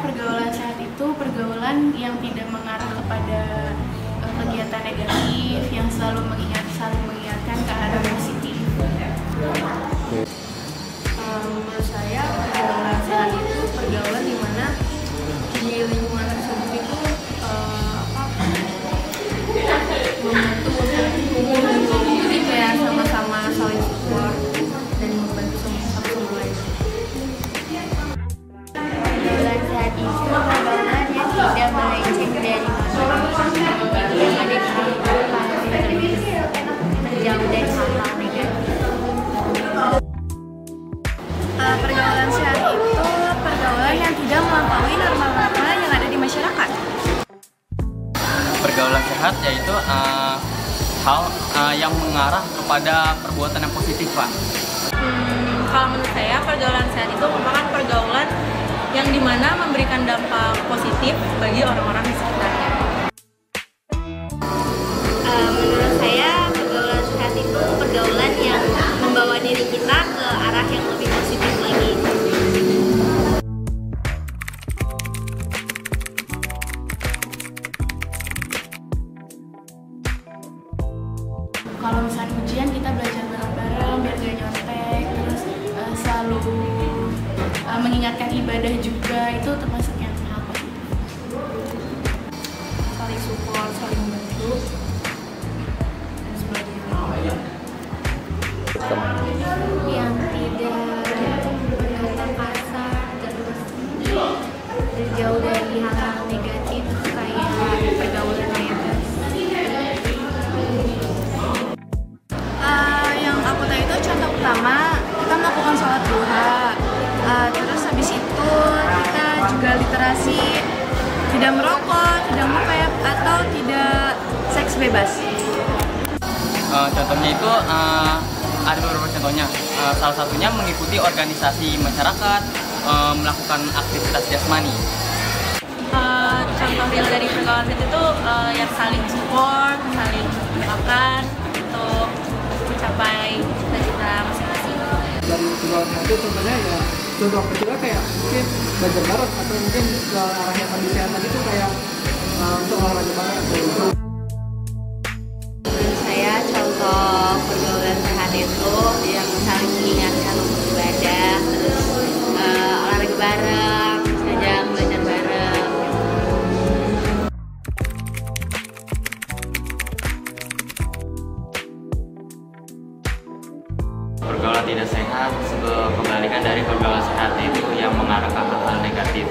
pergaulan sehat itu pergaulan yang tidak mengarah kepada kegiatan negatif, yang selalu saling mengingatkan ke arah positif. Menurut saya pergaulan sehat itu pergaulan di mana di lingkungan tersebut itu membantu untuk jadi kayak sama-sama saling support dan membantu sama lain. Pergaulan sehat itu pergaulan yang tidak melenceng dari masyarakat yang ada di lingkungan terjauh dari hal-hal negatif. Pergaulan sehat itu pergaulan yang tidak melampaui norma-norma yang ada di masyarakat. Pergaulan sehat yaitu hal yang mengarah kepada perbuatan yang positif, Pak. Kalau menurut saya, pergaulan sehat itu merupakan pergaulan yang dimana memberikan dampak positif bagi orang-orang di sekitarnya. Menurut saya, pergaulan sehat itu pergaulan yang membawa diri kita ke arah yang lebih positif lagi. Kalau misalnya ujian kita belajar bareng-bareng biar gak nyontek, terus selalu mengingatkan ibadah juga, itu termasuk yang hal positif. Saling support, saling membantu, dan sebagainya. Yang tidak kasar, terus terjauh dari hal-hal negatif kayak pergaulan bebas. Yang aku tahu itu contoh pertama kita melakukan sholat duha, terus habis itu kita juga literasi, tidak merokok, tidak mengvape, atau tidak seks bebas. Contohnya itu ada beberapa contohnya. Salah satunya mengikuti organisasi masyarakat, melakukan aktivitas jasmani. Contoh real dari pergaulan sehat itu yang saling support, saling mendoakan untuk mencapai cita-cita masing-masing. Dari pergaulan sehat itu contohnya ya contoh kecilnya kayak mungkin belajar bareng atau mungkin ke arah yang lebih sehat tadi itu kayak untuk olahraga bareng atau itu. Menurut saya contoh pergaulan sehat itu yang saling mengingatkan untuk ibadah, terus olahraga bareng, kadang belajar bareng. Pergaulan tidak sehat kebalikan dari pergaulan sehat itu yang mengarah ke hal-hal negatif.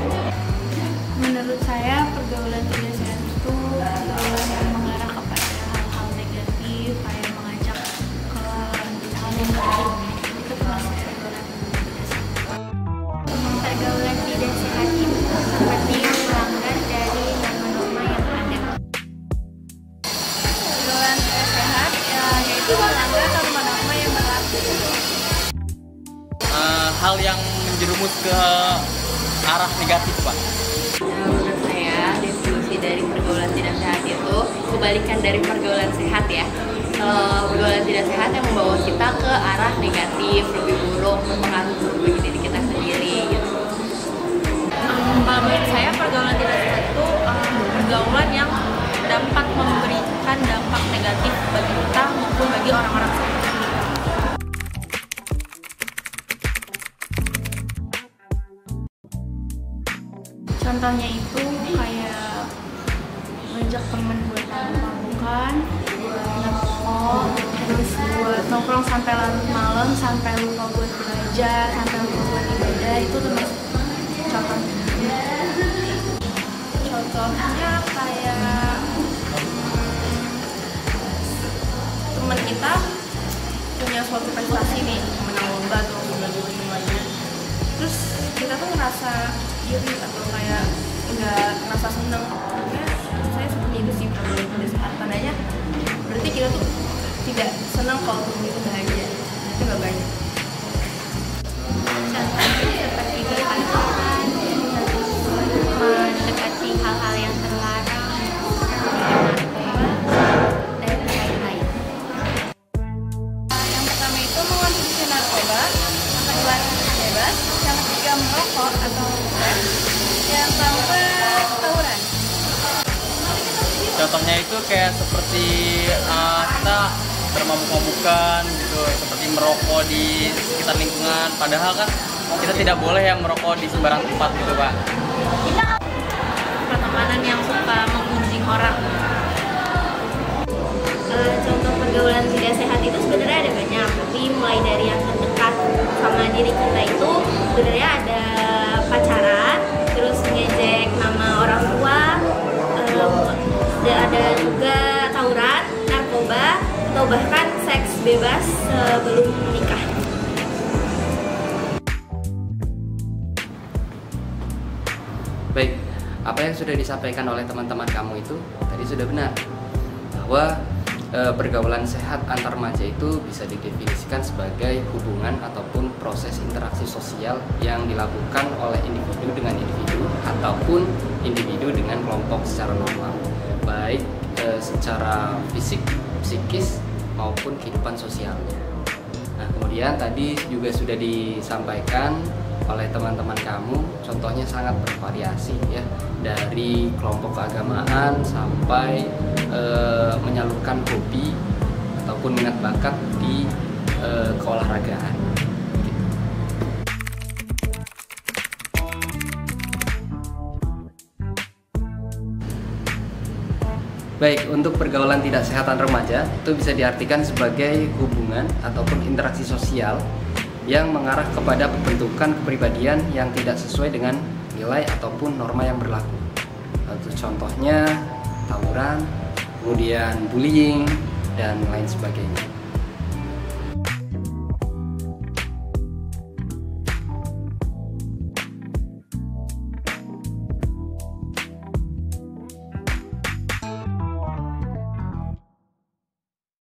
Menurut saya pergaulan tidak sehat itu pergaulan yang mengarah kepada hal-hal negatif, kayak mengajak ke hal yang buruk, itu termasuk pergaulan tidak sehat. Pergaulan tidak sehat itu seperti melanggar dari norma-norma yang ada. Pergaulan tidak sehat yaitu melanggar norma-norma yang berlaku. Hal yang menjerumus ke arah negatif, Pak. Menurut saya definisi dari pergaulan tidak sehat itu kebalikan dari pergaulan sehat ya. Pergaulan tidak sehat yang membawa kita ke arah negatif, lebih buruk, berpengaruh bagi diri kita sendiri gitu. Kalau menurut saya, pergaulan tidak sehat itu pergaulan yang dapat memberikan dampak negatif bagi kita maupun bagi orang-orang sekitar. Contohnya itu kayak ngajak temen buat mabuk-mabukan, buat ngerokok, terus buat nongkrong sampai larut malam, sampai lupa buat belajar, sampai lupa buat ibadah, itu termasuk contohnya. Contohnya kayak teman kita punya suatu prestasi nih, menang lomba atau lainnya, terus kita tuh ngerasa iri atau kayak nggak ngerasa seneng. Ya, saya seperti itu sih pergaulan tidak sehat. Tandanya berarti kita tuh tidak senang kalau temen itu bahagia, itu nggak banyak. Contohnya seperti berpacaran, mendekati hal-hal yang terlarang, dan lain-lain. Yang pertama itu mengonsumsi narkoba, yang kedua bebas, yang ketiga merokok atau vape, yang tuh kayak seperti kita bermabuk-mabukan gitu, seperti merokok di sekitar lingkungan, padahal kan kita tidak boleh yang merokok di sembarang tempat gitu Pak. Pertemanan yang suka menggunjing orang. Contoh pergaulan tidak sehat itu sebenarnya ada banyak, tapi mulai dari yang terdekat sama diri kita itu sebenarnya ada pacaran, terus ngejek nama orang tua, ada juga tawuran, narkoba, atau bahkan seks bebas sebelum menikah. Baik, apa yang sudah disampaikan oleh teman-teman kamu itu tadi sudah benar, bahwa pergaulan sehat antar remaja itu bisa didefinisikan sebagai hubungan ataupun proses interaksi sosial yang dilakukan oleh individu dengan individu ataupun individu dengan kelompok secara normal, baik secara fisik, psikis maupun kehidupan sosialnya. Nah, kemudian tadi juga sudah disampaikan oleh teman-teman kamu, contohnya sangat bervariasi ya, dari kelompok keagamaan sampai menyalurkan hobi ataupun minat bakat di keolahragaan. Gitu. Baik, untuk pergaulan tidak sehatan remaja itu bisa diartikan sebagai hubungan ataupun interaksi sosial yang mengarah kepada pembentukan kepribadian yang tidak sesuai dengan nilai ataupun norma yang berlaku. Untuk contohnya tawuran, kemudian bullying, dan lain sebagainya.